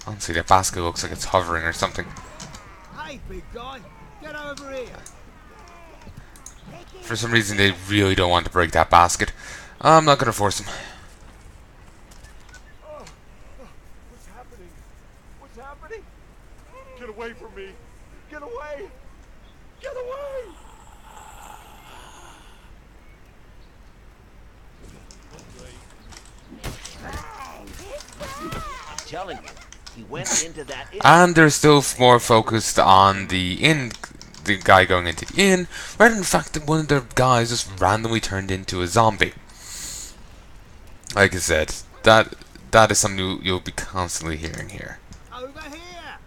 Honestly, that basket looks like it's hovering or something. Hey, big guy, get over here. For some reason, they really don't want to break that basket. I'm not gonna force them. Oh, what's happening? What's happening? Get away from me! Get away! Get away! I'm telling you, he went into that inn. And they're still more focused on the inn, the guy going into the inn, rather than the fact that one of their guys just randomly turned into a zombie. Like I said, that is something you'll be constantly hearing here. Over here.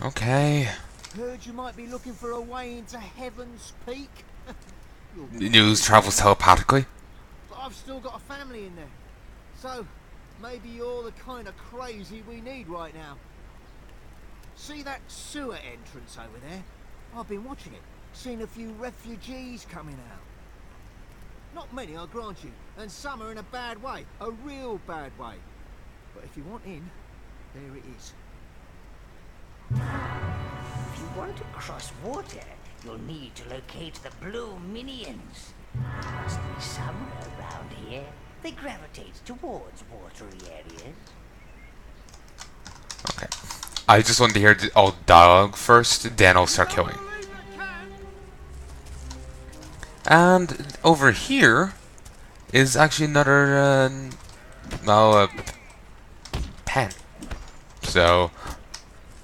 Okay. Heard you might be looking for a way into Heaven's Peak. The news travels telepathically. But I've still got a family in there. So, maybe you're the kind of crazy we need right now. See that sewer entrance over there? I've been watching it. Seen a few refugees coming out. Not many, I grant you. And some are in a bad way. A real bad way. But if you want in, there it is. If you want to cross water, you'll need to locate the blue minions. Must be somewhere around here. They gravitate towards watery areas. Okay. I just wanted to hear all the dialogue first, then I'll start killing. And over here is actually another, pen. So,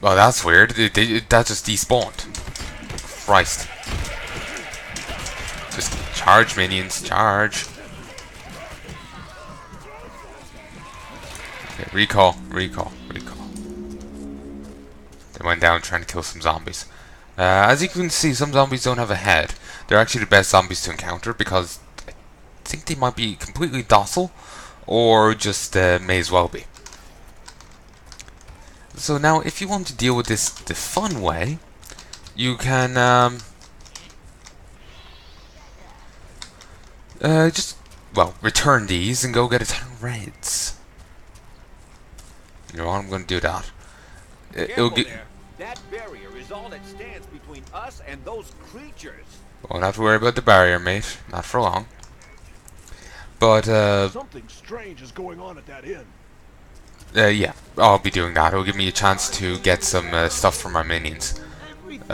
well, that's weird. That just despawned. Christ. Just charge, minions, charge. Okay, recall. They went down trying to kill some zombies. As you can see, some zombies don't have a head. They're actually the best zombies to encounter because I think they might be completely docile or just may as well be. So now, if you want to deal with this the fun way, you can just, well, return these and go get a ton of reds. You know what, I'm going to do that. It'll get. That barrier is all that stands between us and those creatures. Won't have to worry about the barrier, mate. Not for long. But, Something strange is going on at that inn. yeah, I'll be doing that. It'll give me a chance to get some stuff for my minions.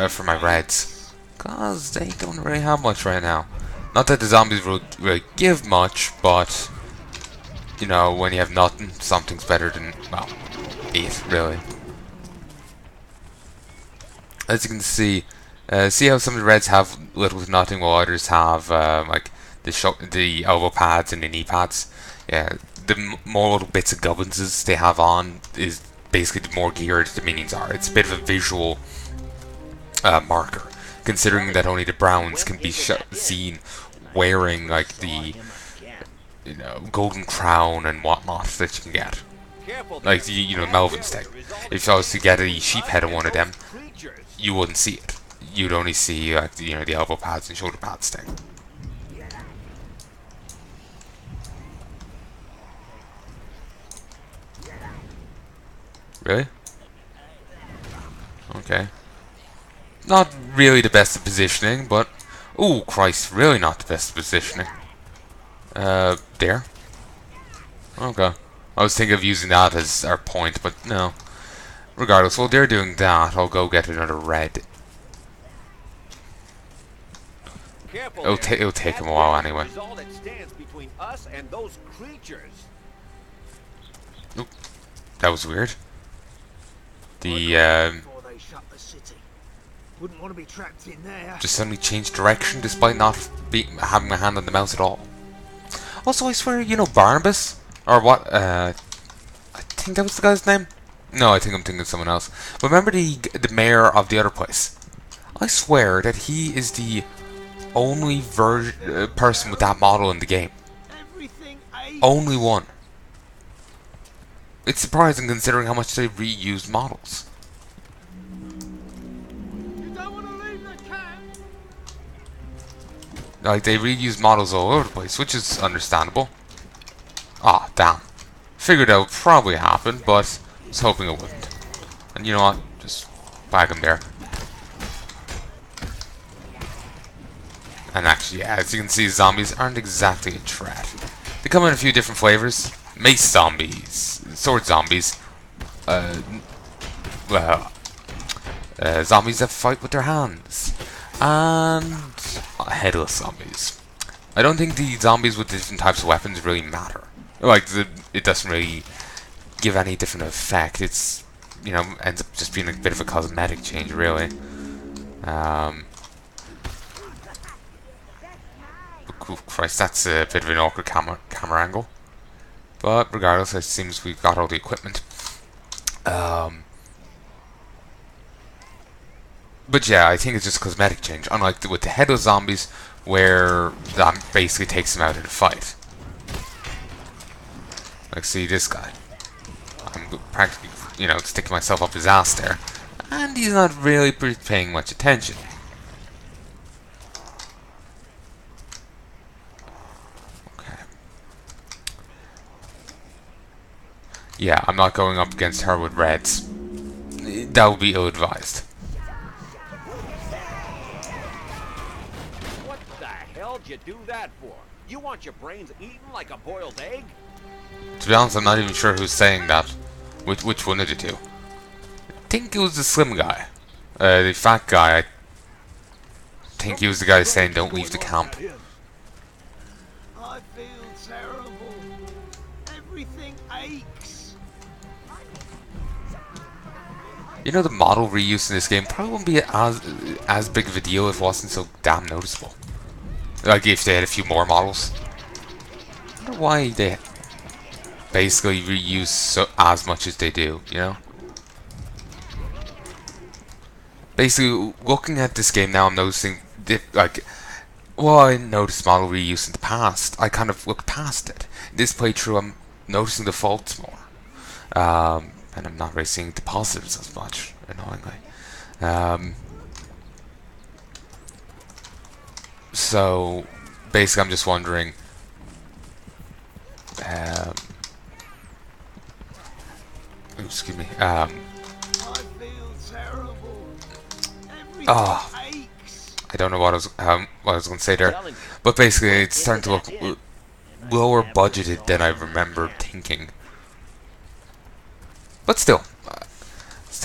For my reds. Because they don't really have much right now. Not that the zombies will really give much, but, you know, when you have nothing, something's better than, well, it, really. As you can see how some of the reds have little to nothing, while others have like the elbow pads and the knee pads. Yeah, the more little bits of gubbinses they have on is basically the more geared the minions are. It's a bit of a visual marker, considering that only the browns can be seen wearing like the golden crown and whatnot that you can get, like the Melvin's thing. If I was to get a sheep head on one of them, you wouldn't see it. You'd only see like the elbow pads and shoulder pads thing. Really? Okay. Not really the best of positioning, but oh Christ, really not the best of positioning. There. Okay. I was thinking of using that as our point, but no. Regardless, while they're doing that, I'll go get another red. It'll take him a while anyway. Oop, that was weird. Wouldn't want to be trapped in there. Just suddenly changed direction despite not having my hand on the mouse at all. Also, I swear, Barnabas? Or what, I think that was the guy's name? No, I think I'm thinking of someone else. But remember the mayor of the other place? I swear that he is the only person with that model in the game. Only one. It's surprising considering how much they reused models. You don't want to leave the camp. Like, they reuse models all over the place, which is understandable. Ah, damn. Figured that would probably happen, but I was hoping it wouldn't. And you know what? Just bag him there. And actually, yeah, as you can see, zombies aren't exactly a threat. They come in a few different flavors. Mace zombies, sword zombies, well, zombies that fight with their hands, and headless zombies. I don't think the zombies with different types of weapons really matter. Like, it doesn't really give any different effect. It's, you know, ends up just being a bit of a cosmetic change, really. Oh, Christ, that's a bit of an awkward camera angle. But regardless, it seems we've got all the equipment. But yeah, I think it's just a cosmetic change. Unlike with the headless zombies, where that basically takes them out in a fight. Like, see this guy. I'm practically, you know, sticking myself up his ass there. And he's not really paying much attention. Yeah, I'm not going up against her with reds. That would be ill-advised. What the hell did you do that for? You want your brains eaten like a boiled egg? To be honest, I'm not even sure who's saying that. Which one of the two? I think it was the slim guy. The fat guy, I think he was the guy saying don't leave the camp. I feel terrible. Everything aches. You know, the model reuse in this game probably wouldn't be as big of a deal if it wasn't so damn noticeable. Like if they had a few more models. I wonder why they basically reuse as much as they do, you know? Basically, looking at this game now, I'm noticing, like, well, I noticed model reuse in the past. I kind of looked past it. In this playthrough, I'm noticing the faults more. And I'm not really seeing the positives as much, annoyingly. So, basically, I'm just wondering, excuse me, I feel terrible. Everything oh, aches. I don't know what I was going to say there, but basically, it's starting to look lower budgeted than I remember thinking. But still,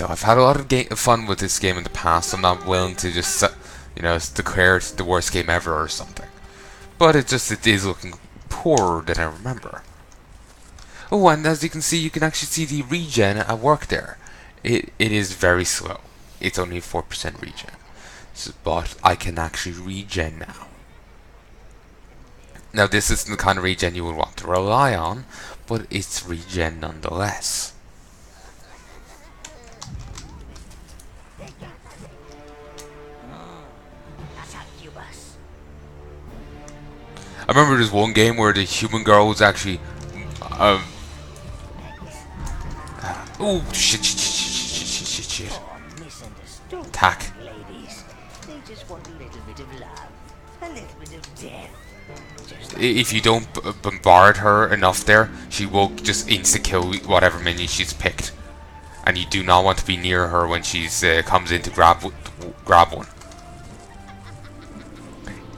I've had a lot of fun with this game in the past. I'm not willing to just, you know, declare it the worst game ever or something. But it is looking poorer than I remember. Oh, and as you can see, you can actually see the regen at work there. It is very slow. It's only 4% regen. But I can actually regen now. Now, this isn't the kind of regen you would want to rely on, but it's regen nonetheless. Succubus. I remember there's one game where the human girl was actually, oh shit! Oh, misunderstood. Attack. Ladies, they just want a little bit of love, a little bit of death. Just If you don't bombard her enough there, she will just insta-kill whatever minion she's picked. And you do not want to be near her when she's comes in to grab one.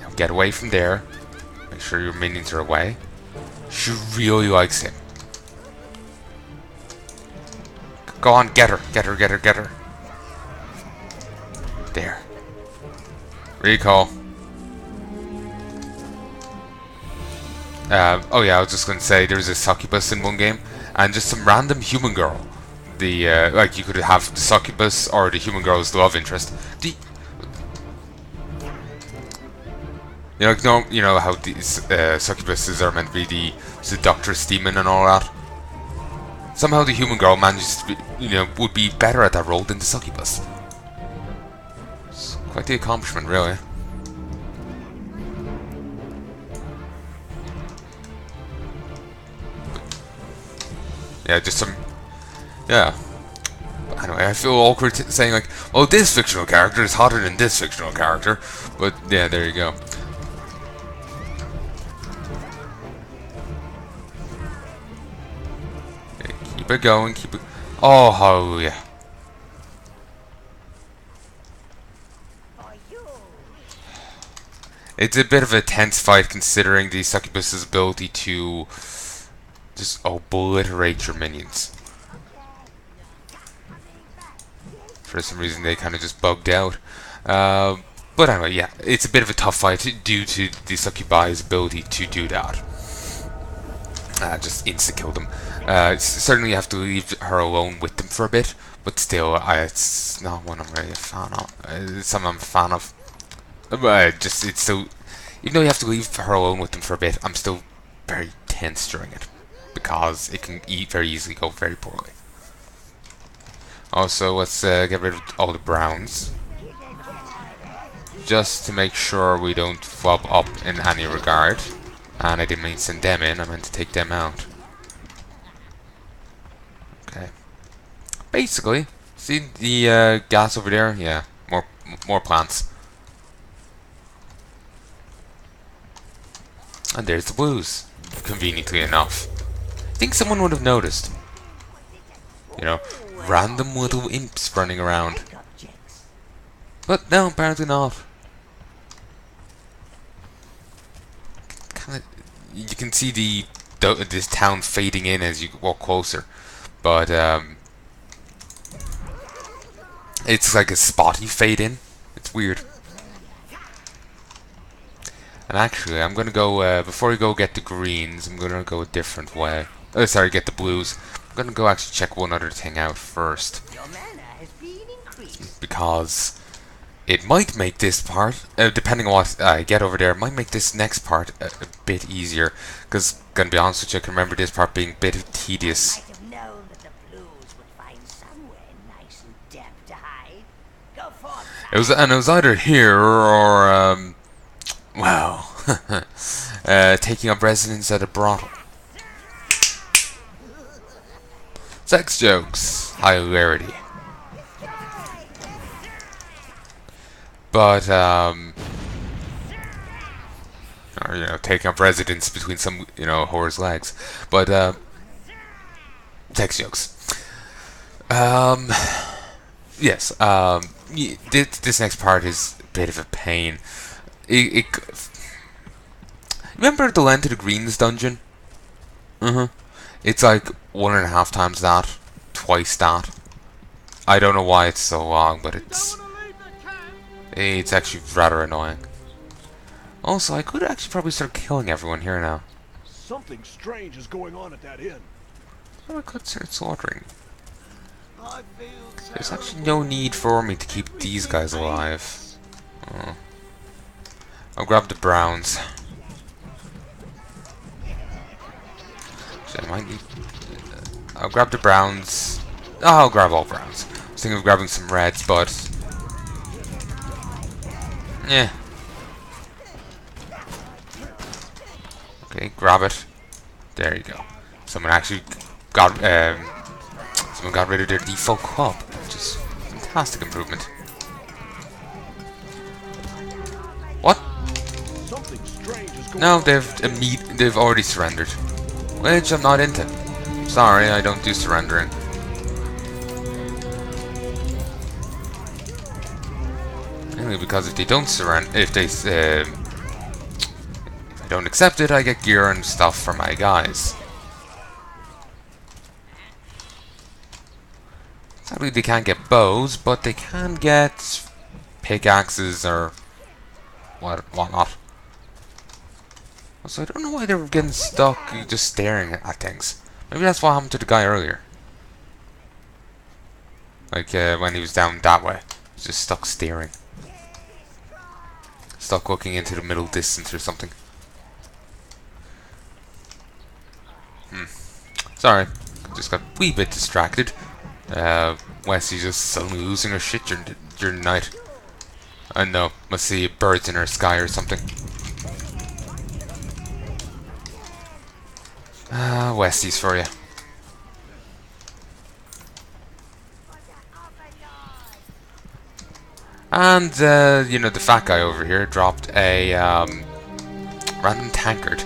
Now get away from there. Make sure your minions are away. She really likes him. Go on, get her. There. Recall. Oh yeah, I was just going to say there's a succubus in one game, and just some random human girl. The like you could have the succubus or the human girl's love interest. You know how these succubuses are meant to be the seductress demon and all that. Somehow the human girl manages to be, would be better at that role than the succubus. It's quite the accomplishment, really. Yeah, just some... Yeah. But anyway, I feel awkward saying like, oh, this fictional character is hotter than this fictional character. But yeah, there you go. Okay, keep it going, keep it... Oh, hallelujah. It's a bit of a tense fight considering the Succubus's ability to just obliterate your minions. For some reason they kind of just bugged out. But anyway, yeah, it's a bit of a tough fight due to the Succubi's ability to do that. Just insta-kill them. Certainly you have to leave her alone with them for a bit, but still, it's not one I'm really a fan of. It's something I'm a fan of. It's still, even though you have to leave her alone with them for a bit, I'm still very tense during it, because it can very easily go very poorly. Also, let's get rid of all the browns, just to make sure we don't flop up in any regard. And I didn't mean to send them in, I meant to take them out. Okay. Basically, see the gas over there? Yeah, more plants. And there's the blues, conveniently enough. I think someone would have noticed. You know, random little imps running around. But no, apparently not. You can see this town fading in as you walk closer, but it's like a spotty fade in. It's weird. And actually, I'm gonna go before we go get the greens. I'm gonna go a different way. Oh, sorry, get the blues. I'm gonna go actually check one other thing out first, because it might make this part, depending on what I get over there, it might make this next part a bit easier. Because, gonna be honest with you, I can remember this part being a bit tedious. Might have known that the blues would find somewhere nice and damp to hide. Go forth. It was either here or well, taking up residence at a brothel. Sex jokes, hilarity. But or, you know, taking up residence between some, you know, whore's legs. But sex jokes. Yes. This next part is a bit of a pain. Remember the Land to the Greens dungeon? It's like 1.5 times that, twice that. I don't know why it's so long, but it's actually rather annoying. Also, I could actually probably start killing everyone here now. Something strange is going on at that inn. So I could start slaughtering. There's actually no need for me to keep these guys alive. Oh. I'll grab the browns. Actually, I might need... I'll grab the browns. Oh, I'll grab all browns. I was thinking of grabbing some reds, but... yeah. Okay, grab it. There you go. Someone actually got rid of their default crop, which is a fantastic improvement. What? No, they've already surrendered, which I'm not into. Sorry, I don't do surrendering. Mainly because if they don't surrender, if I don't accept it, I get gear and stuff for my guys. Sadly, they can't get bows, but they can get pickaxes or whatnot. So I don't know why they were getting stuck just staring at things. Maybe that's what happened to the guy earlier. Like when he was down that way, he was just stuck staring, stuck looking into the middle distance or something. Sorry, just got a wee bit distracted. Wesley's just suddenly losing her shit during the night. I know, must see birds in her sky or something. Westies for you. And, you know, the fat guy over here dropped a, random tankard.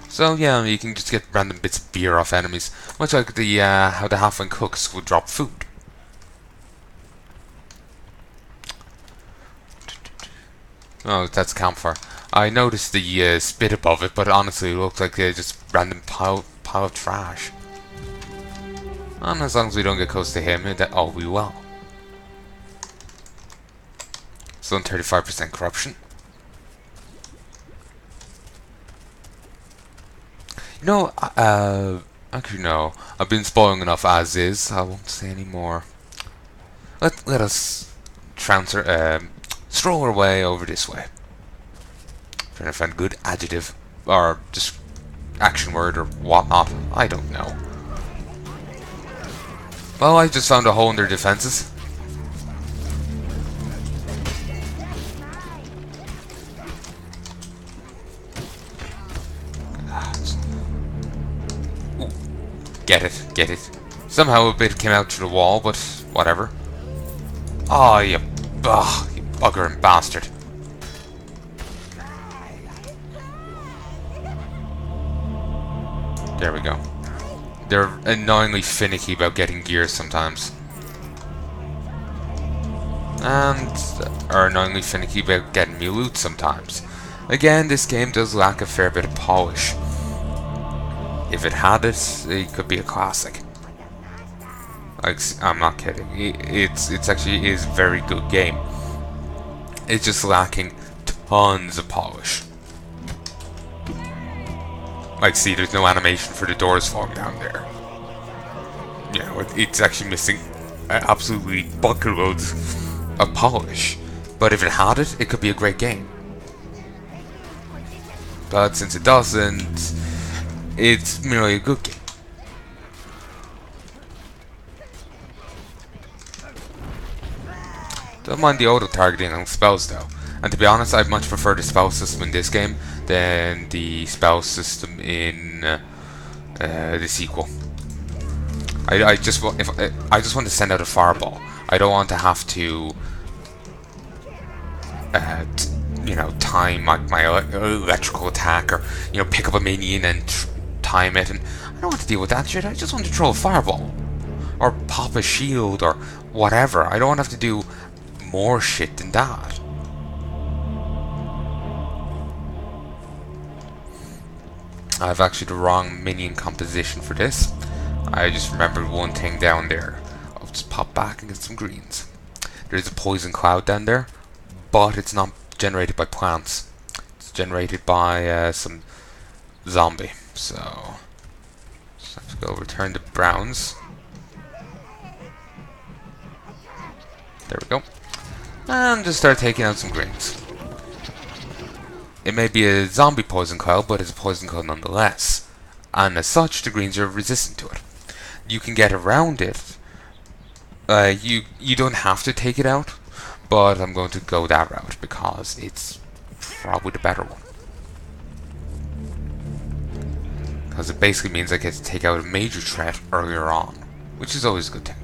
So, yeah, you can just get random bits of beer off enemies. Much like the, how the halfling cooks would drop food. Oh, that's campfire. I noticed the spit above it, but honestly, it looked like just random pile of trash. And as long as we don't get close to him, that all will be well. Still 35% corruption. You know, actually no. I've been spoiling enough as is. I won't say any more. Let us stroll our way over this way. Trying to find a good adjective or just action word or whatnot. I don't know. Well, I just found a hole in their defenses. Ooh. Get it. Somehow a bit came out through the wall, but whatever. Oh, you buggering bastard. There we go. They're annoyingly finicky about getting gear sometimes. And are annoyingly finicky about getting me loot sometimes. Again, this game does lack a fair bit of polish. If it had it, it could be a classic. Like, I'm not kidding. It's actually is a very good game. It's just lacking tons of polish. Like, see, there's no animation for the doors falling down there. You know, it's actually missing absolutely bucket loads of polish. But if it had it, it could be a great game. But since it doesn't, it's merely a good game. Don't mind the auto-targeting on spells though. And to be honest, I much prefer the spell system in this game than the spell system in the sequel. I just want to send out a fireball. I don't want to have to, you know, time my electrical attack, or you know, pick up a minion and time it. And I don't want to deal with that shit. I just want to throw a fireball, or pop a shield, or whatever. I don't want to have to do more shit than that. I have actually the wrong minion composition for this. I just remembered one thing down there. I'll just pop back and get some greens. There's a poison cloud down there, but it's not generated by plants. It's generated by some zombie. So just have to go return to browns. There we go. And just start taking out some greens. It may be a zombie poison cloud, but it's a poison cloud nonetheless. And as such, the greens are resistant to it. You can get around it. You don't have to take it out, but I'm going to go that route because it's probably the better one. Because it basically means I get to take out a major threat earlier on, which is always a good thing.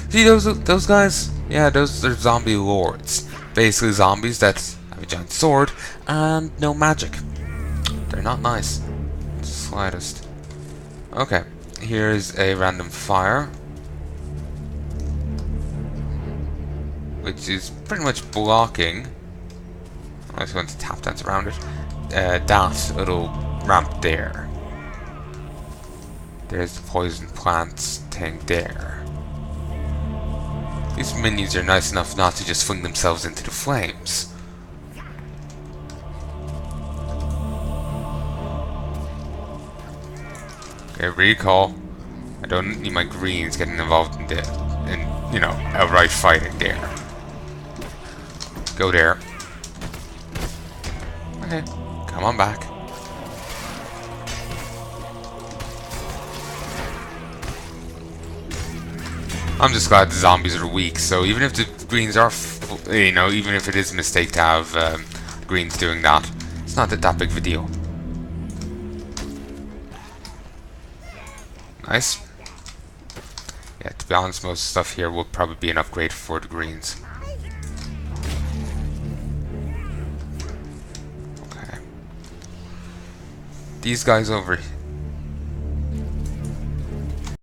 See those guys? Yeah, those are zombie lords. Basically zombies that have a giant sword and no magic. They're not nice. The slightest. Okay, here's a random fire, which is pretty much blocking. I'm just going to tap dance around it. That little ramp there. There's the poison plants thing there. These minions are nice enough not to just fling themselves into the flames. Okay, recall. I don't need my greens getting involved in you know, outright fighting there. Go there. Okay, come on back. I'm just glad the zombies are weak, so even if the greens are, you know, even if it is a mistake to have greens doing that, it's not that big of a deal. Nice. Yeah, to be honest, most stuff here will probably be an upgrade for the greens. Okay. These guys over